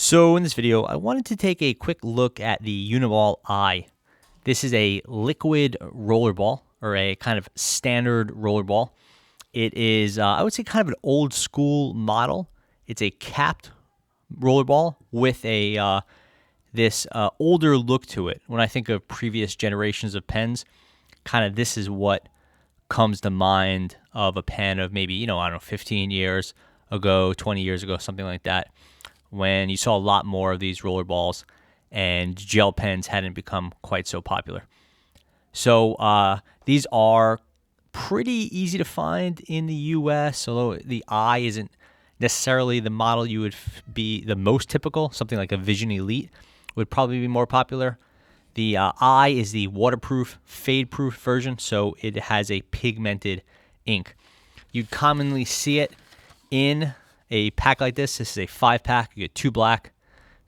So in this video, I wanted to take a quick look at the Uni-Ball I. This is a liquid rollerball, or a kind of standard rollerball. It is, I would say, kind of an old school model. It's a capped rollerball with a this older look to it. When I think of previous generations of pens, kind of this is what comes to mind of a pen of maybe, I don't know, 15 years ago, 20 years ago, something like that, when you saw a lot more of these rollerballs and gel pens hadn't become quite so popular. So these are pretty easy to find in the US, although the I isn't necessarily the model you would be the most typical. Something like a Vision Elite would probably be more popular. The I is the waterproof, fade-proof version, so it has a pigmented ink. You'd commonly see it in a pack like this. This is a 5-pack. You get 2 black,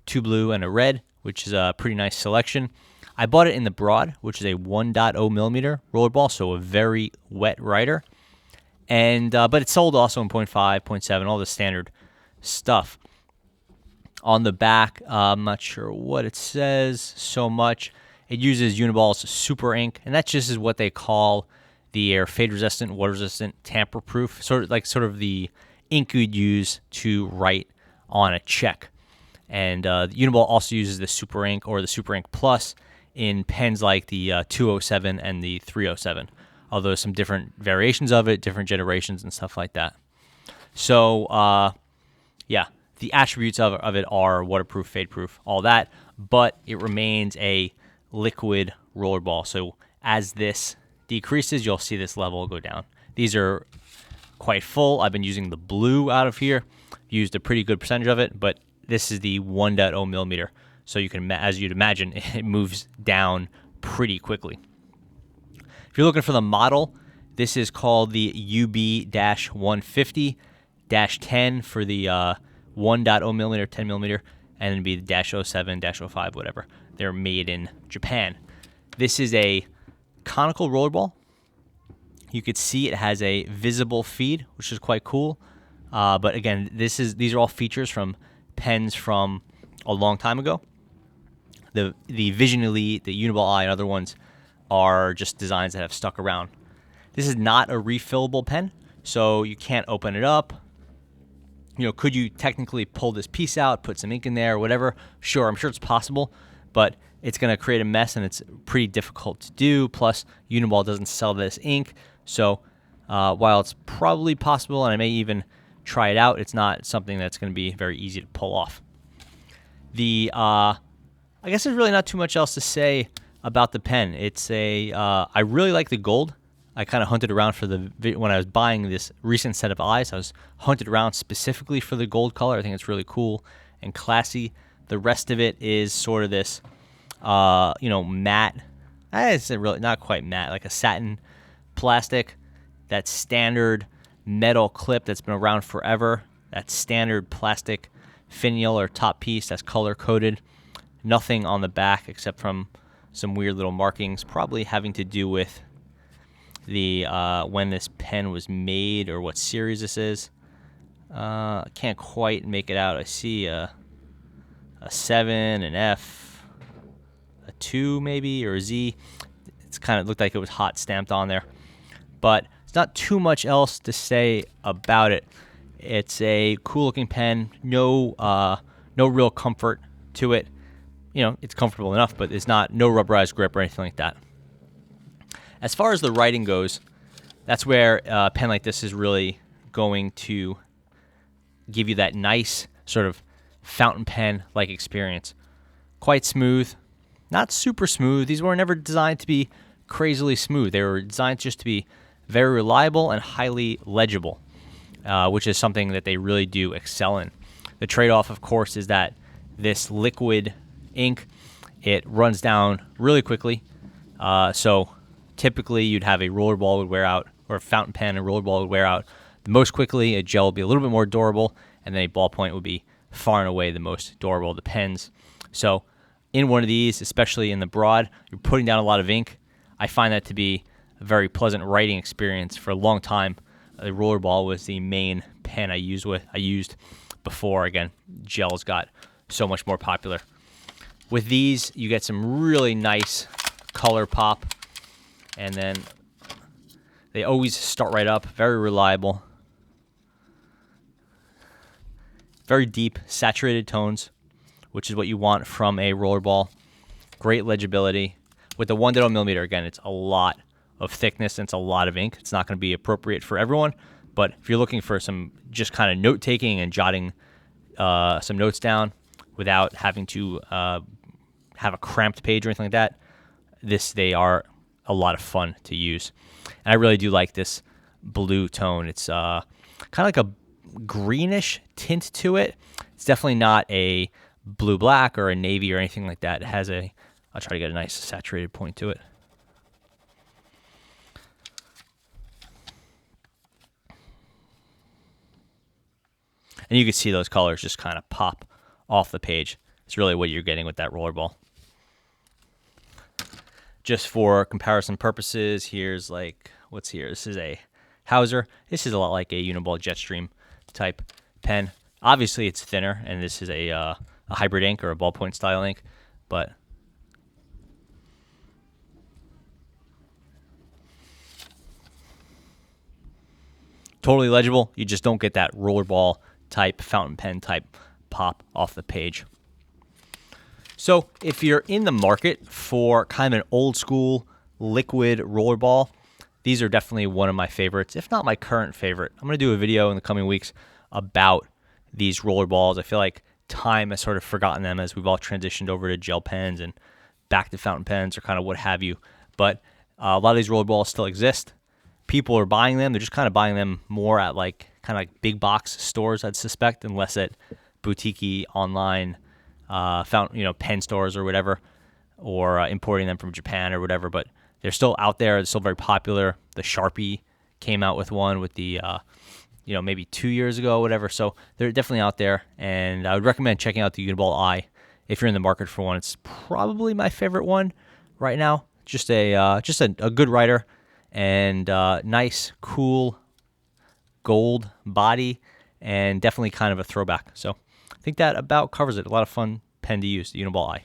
2 blue, and a red, which is a pretty nice selection. I bought it in the broad, which is a 1.0 millimeter rollerball, so a very wet writer. And but it's sold also in 0.5, 0.7, all the standard stuff. On the back, I'm not sure what it says so much. It uses Uni-Ball's super ink, and that just is what they call the fade resistant, water resistant, tamper proof, sort of the ink you'd use to write on a check. And Uni-Ball also uses the super ink or the super ink plus in pens like the 207 and the 307, although some different variations of it, different generations and stuff like that. So yeah, the attributes of it are waterproof, fade-proof, all that, but it remains a liquid rollerball. So as this decreases, you'll see this level go down. These are quite full. I've been using the blue out of here, used a pretty good percentage of it, but this is the 1.0 millimeter. So you can, as you'd imagine, it moves down pretty quickly. If you're looking for the model, this is called the UB-150-10 for the 1.0 millimeter, 10 millimeter, and it'd be the -07, -05, whatever. They're made in Japan. This is a conical rollerball. You could see it has a visible feed, which is quite cool. But again, these are all features from pens from a long time ago. The Vision Elite, the Uni-Ball I, and other ones are just designs that have stuck around. This is not a refillable pen, so you can't open it up. Could you technically pull this piece out, put some ink in there, or whatever? Sure, I'm sure it's possible, but it's going to create a mess, and it's pretty difficult to do. Plus, Uni-Ball doesn't sell this ink, so while it's probably possible, and I may even try it out, it's not something that's going to be very easy to pull off. I guess there's really not too much else to say about the pen. It's I really like the gold. I kind of hunted around when I was buying this recent set of eyes, I was hunted around specifically for the gold color. I think it's really cool and classy. The rest of it is sort of this, matte. It's really not quite matte, like a satin plastic. That standard metal clip that's been around forever. That standard plastic finial or top piece that's color coded. Nothing on the back except from some weird little markings, probably having to do with the when this pen was made or what series this is. I can't quite make it out. I see a 7, an F, a 2 maybe, or a Z. It's kind of looked like it was hot stamped on there, but it's not too much else to say about it. It's a cool looking pen. No real comfort to it. It's comfortable enough, but it's no rubberized grip or anything like that. As far as the writing goes, that's where a pen like this is really going to give you that nice sort of fountain pen-like experience. Quite smooth, not super smooth. These were never designed to be crazily smooth. They were designed just to be very reliable and highly legible, which is something that they really do excel in. The trade-off, of course, is that this liquid ink, it runs down really quickly. So typically you'd have a rollerball would wear out, or a fountain pen and rollerball would wear out the most quickly. A gel would be a little bit more durable, and then a ballpoint would be far and away the most durable of the pens. So in one of these, especially in the broad, you're putting down a lot of ink. I find that to be a very pleasant writing experience. For a long time, the rollerball was the main pen I used before. Again, gels got so much more popular. With these, you get some really nice color pop, and then they always start right up, very reliable. Very deep, saturated tones, which is what you want from a rollerball. Great legibility. With the 1.0mm, again, it's a lot of thickness and it's a lot of ink. It's not going to be appropriate for everyone, but if you're looking for some just kind of note-taking and jotting some notes down without having to have a cramped page or anything like that, they are a lot of fun to use. And I really do like this blue tone. It's kind of like a greenish tint to it. It's definitely not a blue-black or a navy or anything like that. It has I'll try to get a nice saturated point to it. And you can see those colors just kind of pop off the page. It's really what you're getting with that rollerball. Just for comparison purposes, here's what's here? This is a Hauser. This is a lot like a Uni-Ball Jetstream type pen. Obviously, it's thinner, and this is a hybrid ink or a ballpoint style ink, but totally legible. You just don't get that rollerball type, fountain pen type pop off the page. So if you're in the market for kind of an old school liquid rollerball, these are definitely one of my favorites, if not my current favorite. I'm going to do a video in the coming weeks about these rollerballs. I feel like time has sort of forgotten them as we've all transitioned over to gel pens and back to fountain pens or kind of what have you. But a lot of these rollerballs still exist. People are buying them. They're just kind of buying them more at kind of like big box stores, I'd suspect, and less at boutique-y online pen stores or whatever, or importing them from Japan or whatever. But they're still out there. They're still very popular. The Sharpie came out with one with the maybe 2 years ago, whatever. So they're definitely out there, and I would recommend checking out the Uni-Ball I if you're in the market for one. It's probably my favorite one right now. Just a good writer and nice, cool gold body, and definitely kind of a throwback. So I think that about covers it. A lot of fun pen to use, the Uni-Ball I.